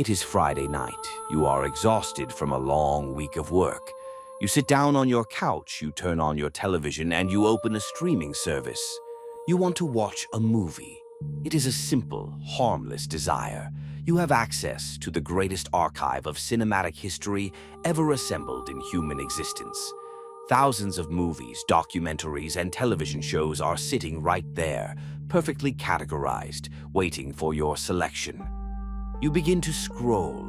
It is Friday night. You are exhausted from a long week of work. You sit down on your couch, you turn on your television, and you open a streaming service. You want to watch a movie. It is a simple, harmless desire. You have access to the greatest archive of cinematic history ever assembled in human existence. Thousands of movies, documentaries, and television shows are sitting right there, perfectly categorized, waiting for your selection. You begin to scroll.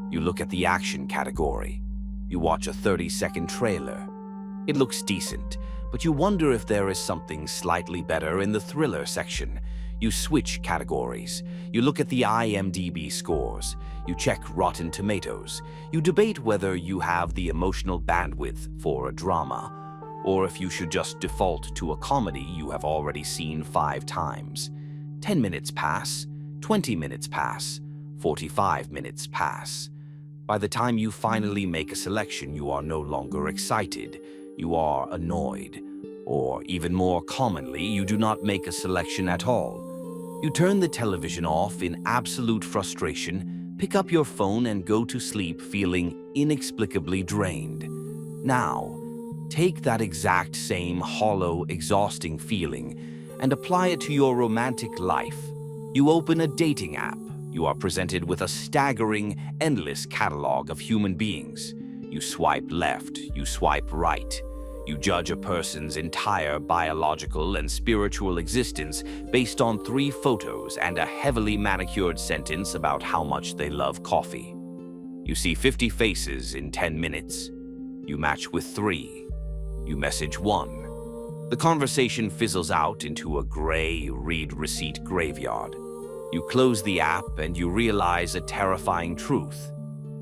You look at the action category. You watch a 30-second trailer. It looks decent, but you wonder if there is something slightly better in the thriller section. You switch categories. You look at the IMDb scores. You check Rotten Tomatoes. You debate whether you have the emotional bandwidth for a drama, or if you should just default to a comedy you have already seen 5 times. 10 minutes pass, 20 minutes pass, 45 minutes pass. By the time you finally make a selection, you are no longer excited. You are annoyed. Or, even more commonly, you do not make a selection at all. You turn the television off in absolute frustration, pick up your phone, and go to sleep feeling inexplicably drained. Now, take that exact same hollow, exhausting feeling and apply it to your romantic life. You open a dating app. You are presented with a staggering, endless catalog of human beings. You swipe left, you swipe right. You judge a person's entire biological and spiritual existence based on 3 photos and a heavily manicured sentence about how much they love coffee. You see 50 faces in 10 minutes. You match with 3. You message 1. The conversation fizzles out into a gray read receipt graveyard. You close the app and you realize a terrifying truth.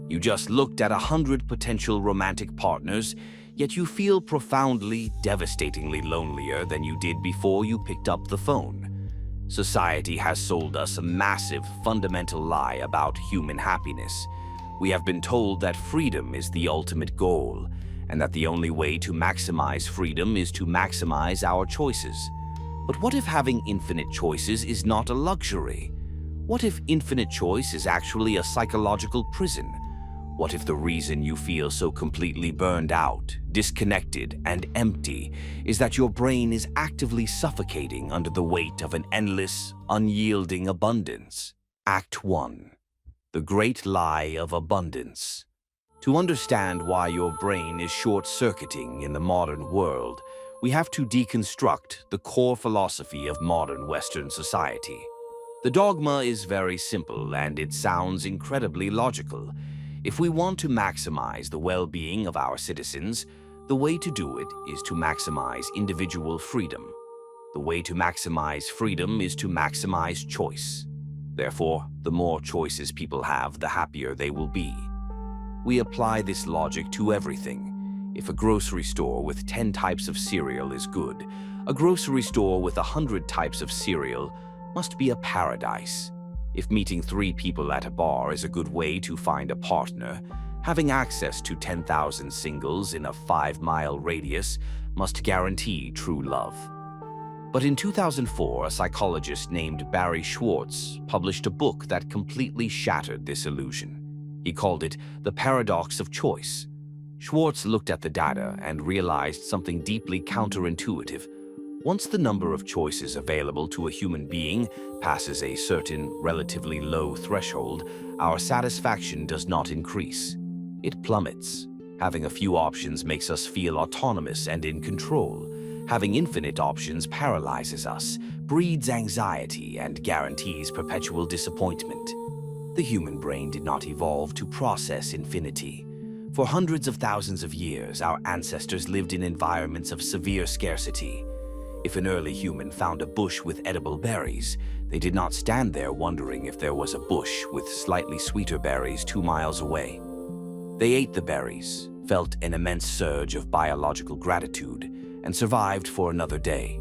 You just looked at 100 potential romantic partners, yet you feel profoundly, devastatingly lonelier than you did before you picked up the phone. Society has sold us a massive, fundamental lie about human happiness. We have been told that freedom is the ultimate goal, and that the only way to maximize freedom is to maximize our choices. But what if having infinite choices is not a luxury? What if infinite choice is actually a psychological prison? What if the reason you feel so completely burned out, disconnected, and empty is that your brain is actively suffocating under the weight of an endless, unyielding abundance? Act 1. The Great Lie of Abundance. To understand why your brain is short-circuiting in the modern world, we have to deconstruct the core philosophy of modern Western society. The dogma is very simple, and it sounds incredibly logical. If we want to maximize the well-being of our citizens, the way to do it is to maximize individual freedom. The way to maximize freedom is to maximize choice. Therefore, the more choices people have, the happier they will be. We apply this logic to everything. If a grocery store with 10 types of cereal is good, a grocery store with 100 types of cereal must be a paradise. If meeting 3 people at a bar is a good way to find a partner, having access to 10,000 singles in a 5-mile radius must guarantee true love. But in 2004, a psychologist named Barry Schwartz published a book that completely shattered this illusion. He called it The Paradox of Choice. Schwartz looked at the data and realized something deeply counterintuitive. Once the number of choices available to a human being passes a certain relatively low threshold, our satisfaction does not increase. It plummets. Having a few options makes us feel autonomous and in control. Having infinite options paralyzes us, breeds anxiety, and guarantees perpetual disappointment. The human brain did not evolve to process infinity. For hundreds of thousands of years, our ancestors lived in environments of severe scarcity. If an early human found a bush with edible berries, they did not stand there wondering if there was a bush with slightly sweeter berries 2 miles away. They ate the berries, felt an immense surge of biological gratitude, and survived for another day.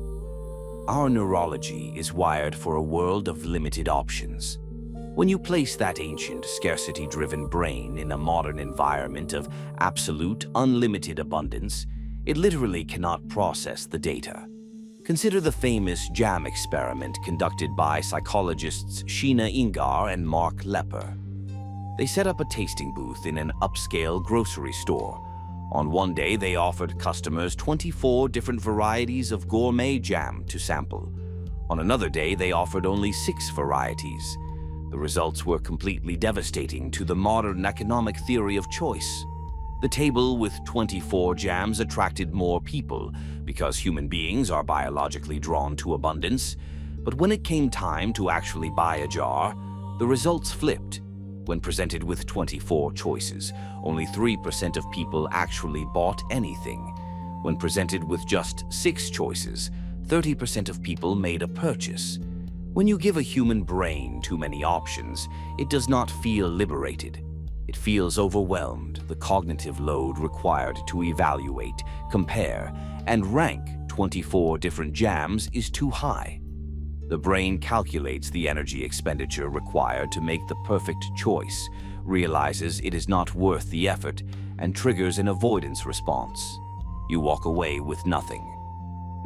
Our neurology is wired for a world of limited options. When you place that ancient, scarcity-driven brain in a modern environment of absolute, unlimited abundance, it literally cannot process the data. Consider the famous jam experiment conducted by psychologists Sheena Ingar and Mark Lepper. They set up a tasting booth in an upscale grocery store. On one day, they offered customers 24 different varieties of gourmet jam to sample. On another day, they offered only 6 varieties. The results were completely devastating to the modern economic theory of choice. The table with 24 jams attracted more people because human beings are biologically drawn to abundance. But when it came time to actually buy a jar, the results flipped. When presented with 24 choices, only 3% of people actually bought anything. When presented with just 6 choices, 30% of people made a purchase. When you give a human brain too many options, it does not feel liberated. It feels overwhelmed. The cognitive load required to evaluate, compare, and rank 24 different jams is too high. The brain calculates the energy expenditure required to make the perfect choice, realizes it is not worth the effort, and triggers an avoidance response. You walk away with nothing.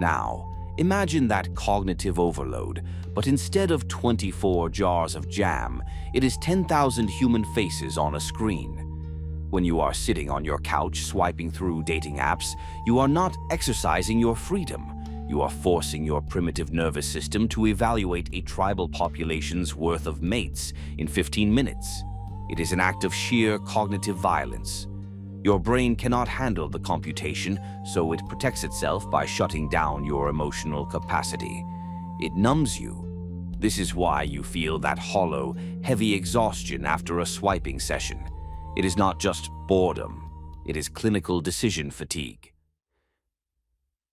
Now, imagine that cognitive overload, but instead of 24 jars of jam, it is 10,000 human faces on a screen. When you are sitting on your couch swiping through dating apps, you are not exercising your freedom. You are forcing your primitive nervous system to evaluate a tribal population's worth of mates in 15 minutes. It is an act of sheer cognitive violence. Your brain cannot handle the computation, so it protects itself by shutting down your emotional capacity. It numbs you. This is why you feel that hollow, heavy exhaustion after a swiping session. It is not just boredom. It is clinical decision fatigue.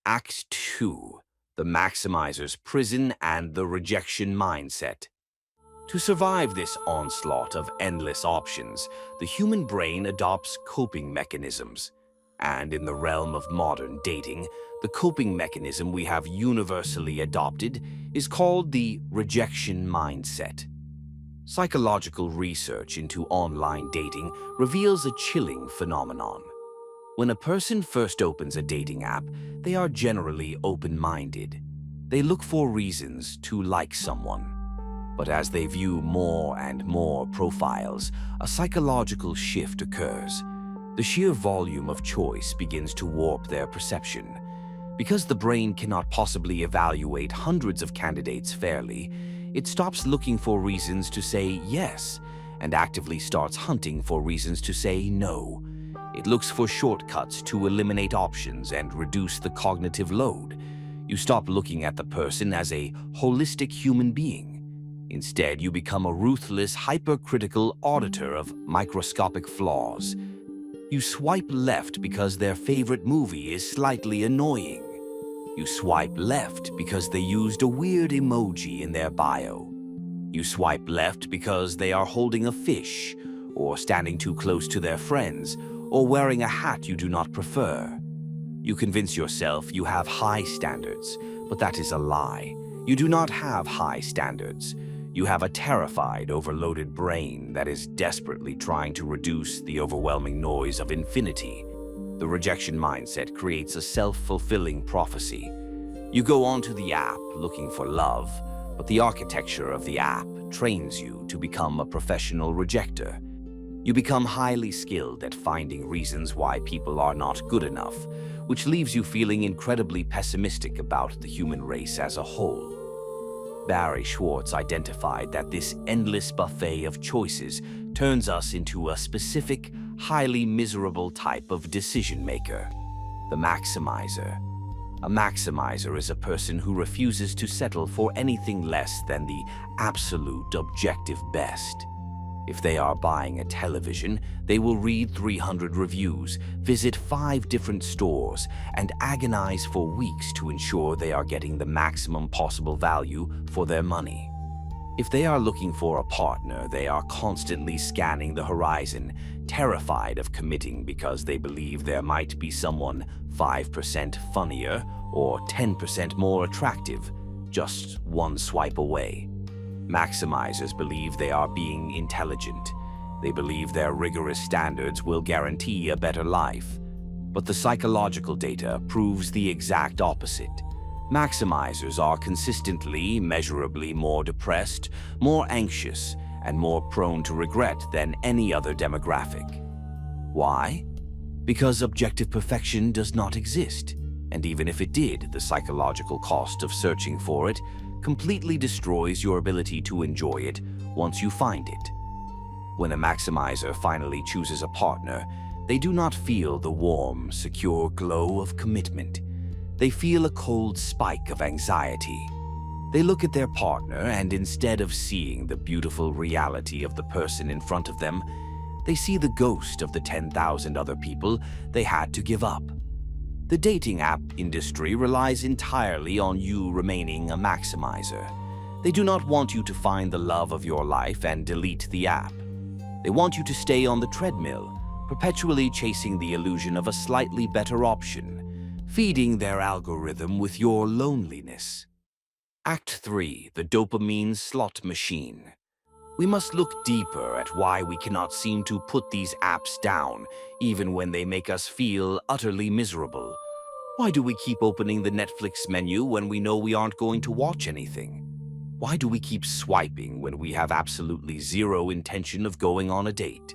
Act 2. The Maximizer's Prison and the Rejection Mindset. To survive this onslaught of endless options, the human brain adopts coping mechanisms. And in the realm of modern dating, the coping mechanism we have universally adopted is called the rejection mindset. Psychological research into online dating reveals a chilling phenomenon. When a person first opens a dating app, they are generally open-minded. They look for reasons to like someone. But as they view more and more profiles, a psychological shift occurs. The sheer volume of choice begins to warp their perception. Because the brain cannot possibly evaluate hundreds of candidates fairly, it stops looking for reasons to say yes and actively starts hunting for reasons to say no. It looks for shortcuts to eliminate options and reduce the cognitive load. You stop looking at the person as a holistic human being. Instead, you become a ruthless, hypercritical auditor of microscopic flaws. You swipe left because their favorite movie is slightly annoying. You swipe left because they used a weird emoji in their bio. You swipe left because they are holding a fish, or standing too close to their friends, or wearing a hat you do not prefer. You convince yourself you have high standards, but that is a lie. You do not have high standards. You have a terrified, overloaded brain that is desperately trying to reduce the overwhelming noise of infinity. The rejection mindset creates a self-fulfilling prophecy. You go onto the app looking for love, but the architecture of the app trains you to become a professional rejecter. You become highly skilled at finding reasons why people are not good enough, which leaves you feeling incredibly pessimistic about the human race as a whole. Barry Schwartz identified that this endless buffet of choices turns us into a specific, highly miserable type of decision maker, the maximizer. A maximizer is a person who refuses to settle for anything less than the absolute objective best. If they are buying a television, they will read 300 reviews, visit 5 different stores, and agonize for weeks to ensure they are getting the maximum possible value for their money. If they are looking for a partner, they are constantly scanning the horizon, terrified of committing because they believe there might be someone 5% funnier or 10% more attractive, just one swipe away. Maximizers believe they are being intelligent. They believe their rigorous standards will guarantee a better life. But the psychological data proves the exact opposite. Maximizers are consistently, measurably more depressed, more anxious, and more prone to regret than any other demographic. Why? Because objective perfection does not exist, and even if it did, the psychological cost of searching for it completely destroys your ability to enjoy it once you find it. When a maximizer finally chooses a partner, they do not feel the warm, secure glow of commitment. They feel a cold spike of anxiety. They look at their partner, and instead of seeing the beautiful reality of the person in front of them, they see the ghost of the 10,000 other people they had to give up. The dating app industry relies entirely on you remaining a maximizer. They do not want you to find the love of your life and delete the app. They want you to stay on the treadmill, perpetually chasing the illusion of a slightly better option, feeding their algorithm with your loneliness. Act 3. The dopamine slot machine. We must look deeper at why we cannot seem to put these apps down, even when they make us feel utterly miserable. Why do we keep opening the Netflix menu when we know we aren't going to watch anything? Why do we keep swiping when we have absolutely zero intention of going on a date?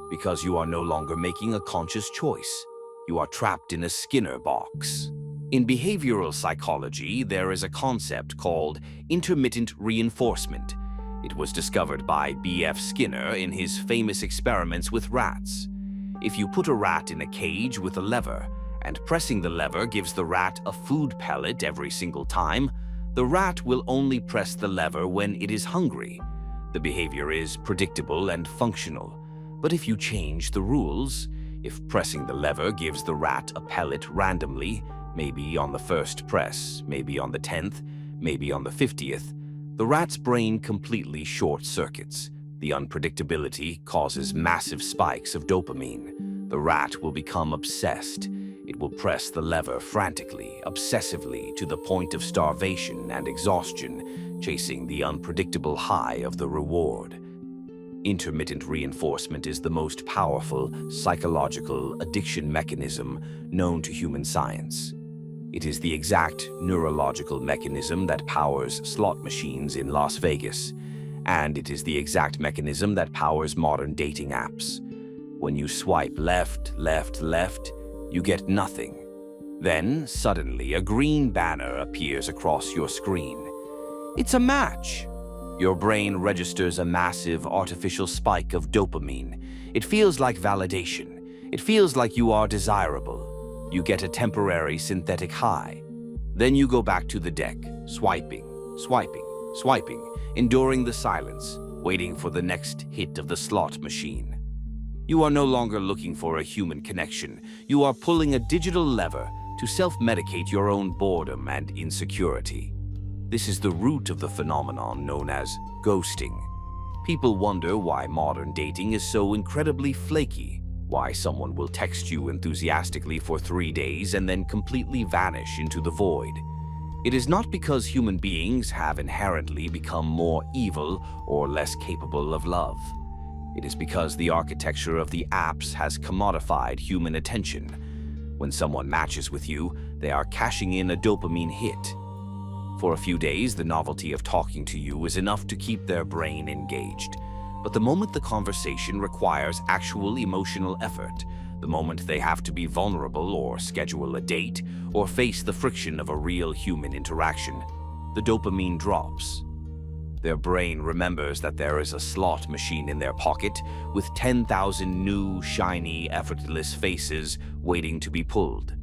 Because you are no longer making a conscious choice. You are trapped in a Skinner box. In behavioral psychology, there is a concept called intermittent reinforcement. It was discovered by B.F. Skinner in his famous experiments with rats. If you put a rat in a cage with a lever, and pressing the lever gives the rat a food pellet every single time, the rat will only press the lever when it is hungry. The behavior is predictable and functional. But if you change the rules, if pressing the lever gives the rat a pellet randomly, maybe on the first press, maybe on the 10th, maybe on the 50th, the rat's brain completely short-circuits. The unpredictability causes massive spikes of dopamine. The rat will become obsessed. It will press the lever frantically, obsessively, to the point of starvation and exhaustion, chasing the unpredictable high of the reward. Intermittent reinforcement is the most powerful psychological addiction mechanism known to human science. It is the exact neurological mechanism that powers slot machines in Las Vegas, and it is the exact mechanism that powers modern dating apps. When you swipe left, left, left, you get nothing. Then, suddenly, a green banner appears across your screen. It's a match. Your brain registers a massive artificial spike of dopamine. It feels like validation. It feels like you are desirable. You get a temporary synthetic high. Then you go back to the deck, swiping, swiping, swiping, enduring the silence, waiting for the next hit of the slot machine. You are no longer looking for a human connection. You are pulling a digital lever to self-medicate your own boredom and insecurity. This is the root of the phenomenon known as ghosting. People wonder why modern dating is so incredibly flaky, why someone will text you enthusiastically for 3 days and then completely vanish into the void. It is not because human beings have inherently become more evil or less capable of love. It is because the architecture of the apps has commodified human attention. When someone matches with you, they are cashing in a dopamine hit. For a few days, the novelty of talking to you is enough to keep their brain engaged. But the moment the conversation requires actual emotional effort, the moment they have to be vulnerable or schedule a date or face the friction of a real human interaction, the dopamine drops. Their brain remembers that there is a slot machine in their pocket with 10,000 new, shiny, effortless faces waiting to be pulled.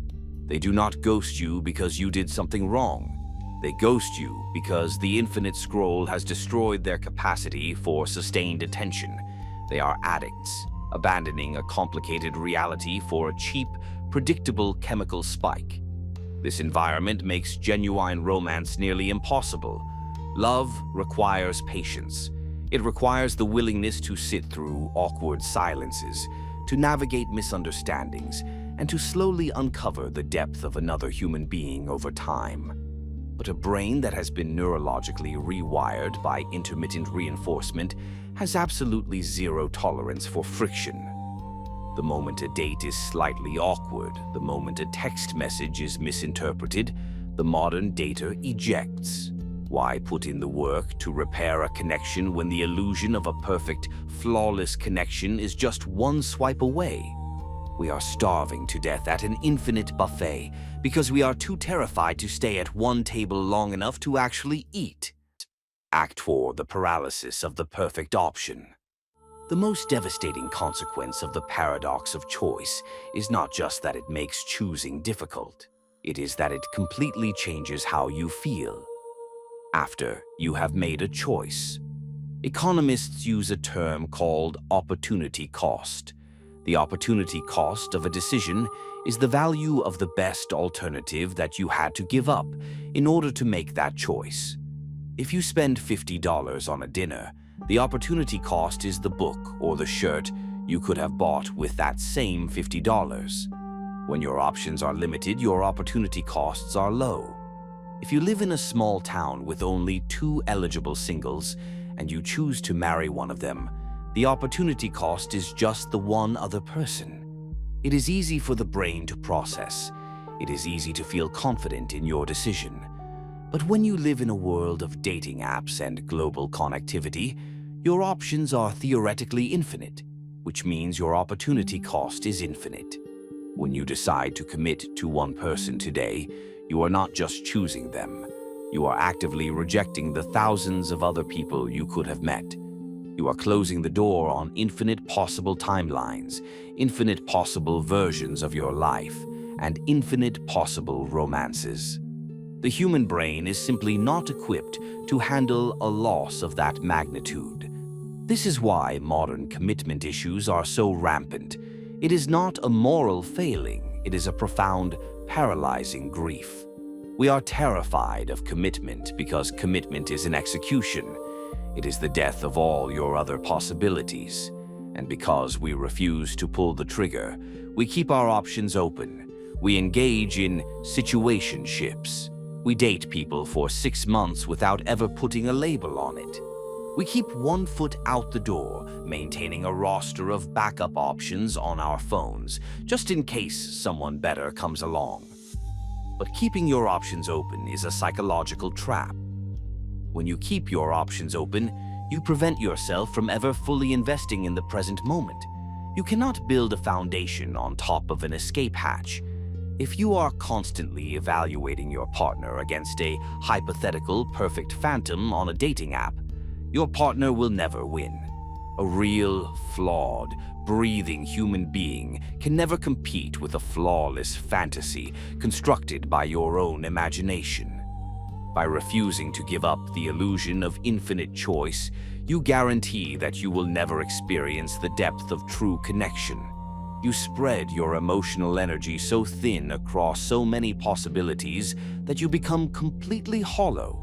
They do not ghost you because you did something wrong. They ghost you because the infinite scroll has destroyed their capacity for sustained attention. They are addicts, abandoning a complicated reality for a cheap, predictable chemical spike. This environment makes genuine romance nearly impossible. Love requires patience. It requires the willingness to sit through awkward silences, to navigate misunderstandings, and to slowly uncover the depth of another human being over time. But a brain that has been neurologically rewired by intermittent reinforcement has absolutely zero tolerance for friction. The moment a date is slightly awkward, the moment a text message is misinterpreted, the modern dater ejects. Why put in the work to repair a connection when the illusion of a perfect, flawless connection is just one swipe away? We are starving to death at an infinite buffet because we are too terrified to stay at one table long enough to actually eat. Act 4. The paralysis of the perfect option. The most devastating consequence of the paradox of choice is not just that it makes choosing difficult. It is that it completely changes how you feel after you have made a choice. Economists use a term called opportunity cost. The opportunity cost of a decision is the value of the best alternative that you had to give up in order to make that choice. If you spend $50 on a dinner, the opportunity cost is the book or the shirt you could have bought with that same $50. When your options are limited, your opportunity costs are low. If you live in a small town with only 2 eligible singles and you choose to marry one of them, the opportunity cost is just the one other person. It is easy for the brain to process. It is easy to feel confident in your decision. But when you live in a world of dating apps and global connectivity, your options are theoretically infinite, which means your opportunity cost is infinite. When you decide to commit to one person today, you are not just choosing them. You are actively rejecting the thousands of other people you could have met. You are closing the door on infinite possible timelines, infinite possible versions of your life, and infinite possible romances. The human brain is simply not equipped to handle a loss of that magnitude. This is why modern commitment issues are so rampant. It is not a moral failing, it is a profound, paralyzing grief. We are terrified of commitment because commitment is an execution. It is the death of all your other possibilities. And because we refuse to pull the trigger, we keep our options open. We engage in situationships. We date people for 6 months without ever putting a label on it. We keep one foot out the door, maintaining a roster of backup options on our phones, just in case someone better comes along. But keeping your options open is a psychological trap. When you keep your options open, you prevent yourself from ever fully investing in the present moment. You cannot build a foundation on top of an escape hatch. If you are constantly evaluating your partner against a hypothetical perfect phantom on a dating app, your partner will never win. A real, flawed, breathing human being can never compete with a flawless fantasy constructed by your own imagination. By refusing to give up the illusion of infinite choice, you guarantee that you will never experience the depth of true connection. You spread your emotional energy so thin across so many possibilities that you become completely hollow.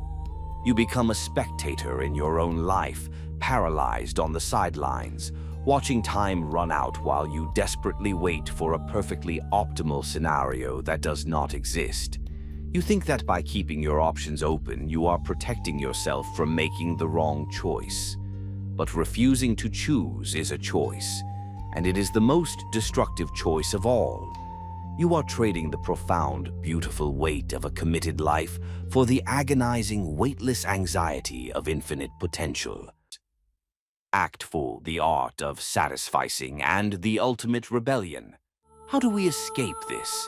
You become a spectator in your own life, paralyzed on the sidelines, watching time run out while you desperately wait for a perfectly optimal scenario that does not exist. You think that by keeping your options open, you are protecting yourself from making the wrong choice. But refusing to choose is a choice, and it is the most destructive choice of all. You are trading the profound, beautiful weight of a committed life for the agonizing, weightless anxiety of infinite potential. Act 4. The art of satisficing and the ultimate rebellion. How do we escape this?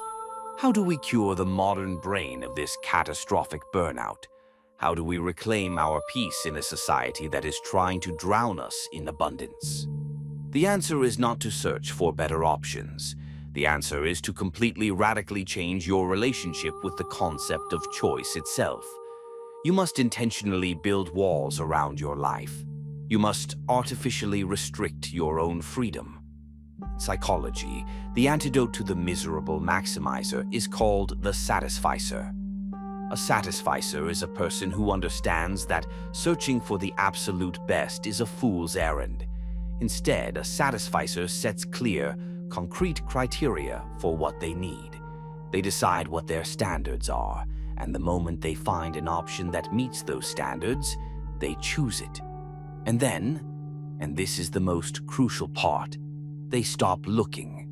How do we cure the modern brain of this catastrophic burnout? How do we reclaim our peace in a society that is trying to drown us in abundance? The answer is not to search for better options. The answer is to completely radically change your relationship with the concept of choice itself. You must intentionally build walls around your life. You must artificially restrict your own freedom. In psychology, the antidote to the miserable maximizer is called the Satisficer. A Satisficer is a person who understands that searching for the absolute best is a fool's errand. Instead, a Satisficer sets clear, concrete criteria for what they need. They decide what their standards are, and the moment they find an option that meets those standards, they choose it. And then, and this is the most crucial part, they stop looking.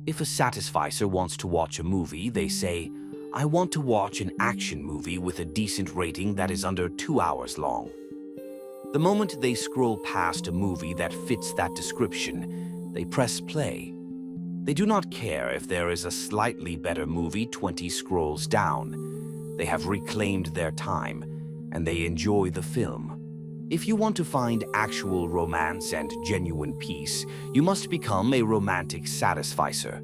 If a Satisficer wants to watch a movie, they say, I want to watch an action movie with a decent rating that is under 2 hours long. The moment they scroll past a movie that fits that description, they press play. They do not care if there is a slightly better movie 20 scrolls down. They have reclaimed their time, and they enjoy the film. If you want to find actual romance and genuine peace, you must become a romantic Satisficer.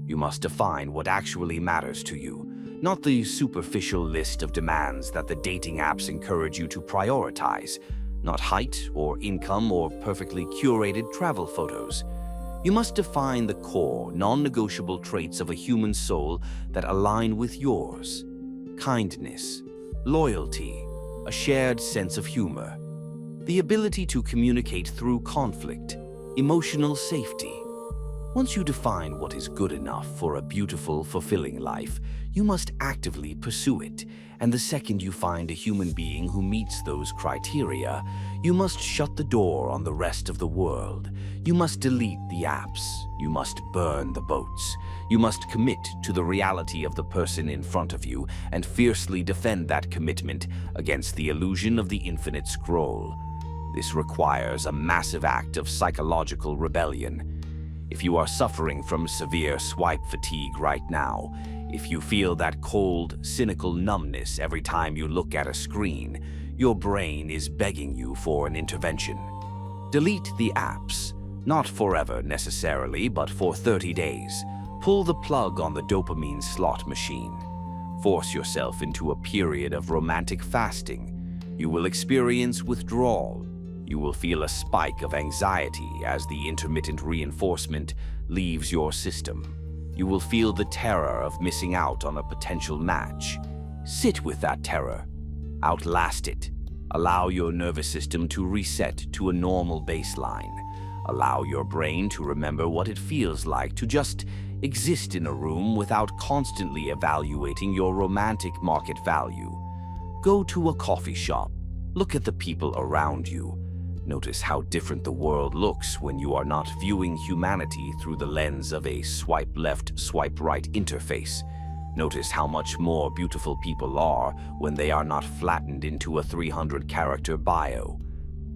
You must define what actually matters to you, not the superficial list of demands that the dating apps encourage you to prioritize, not height or income or perfectly curated travel photos. You must define the core, non-negotiable traits of a human soul that align with yours. Kindness, loyalty, a shared sense of humor, the ability to communicate through conflict, emotional safety. Once you define what is good enough for a beautiful, fulfilling life, you must actively pursue it. And the second you find a human being who meets those criteria, you must shut the door on the rest of the world. You must delete the apps. You must burn the boats. You must commit to the reality of the person in front of you and fiercely defend that commitment against the illusion of the infinite scroll. This requires a massive act of psychological rebellion. If you are suffering from severe swipe fatigue right now, if you feel that cold, cynical numbness every time you look at a screen, your brain is begging you for an intervention. Delete the apps, not forever necessarily, but for 30 days. Pull the plug on the dopamine slot machine. Force yourself into a period of romantic fasting. You will experience withdrawal. You will feel a spike of anxiety as the intermittent reinforcement leaves your system. You will feel the terror of missing out on a potential match. Sit with that terror. Outlast it. Allow your nervous system to reset to a normal baseline. Allow your brain to remember what it feels like to just exist in a room without constantly evaluating your romantic market value. Go to a coffee shop. Look at the people around you. Notice how different the world looks when you are not viewing humanity through the lens of a swipe left, swipe right interface. Notice how much more beautiful people are when they are not flattened into a 300-character bio.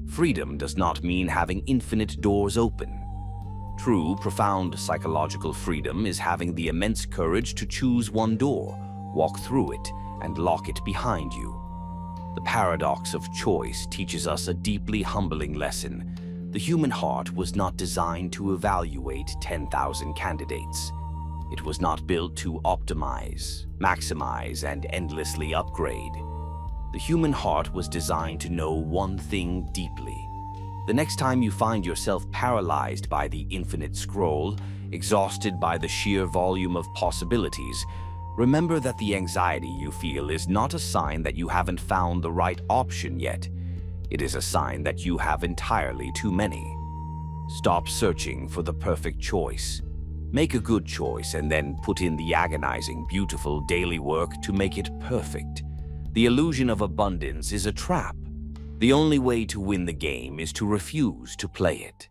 Freedom does not mean having infinite doors open. True, profound psychological freedom is having the immense courage to choose one door, walk through it, and lock it behind you. The paradox of choice teaches us a deeply humbling lesson. The human heart was not designed to evaluate 10,000 candidates. It was not built to optimize, maximize, and endlessly upgrade. The human heart was designed to know one thing deeply. The next time you find yourself paralyzed by the infinite scroll, exhausted by the sheer volume of possibilities, remember that the anxiety you feel is not a sign that you haven't found the right option yet. It is a sign that you have entirely too many. Stop searching for the perfect choice. Make a good choice and then put in the agonizing, beautiful daily work to make it perfect. The illusion of abundance is a trap. The only way to win the game is to refuse to play it.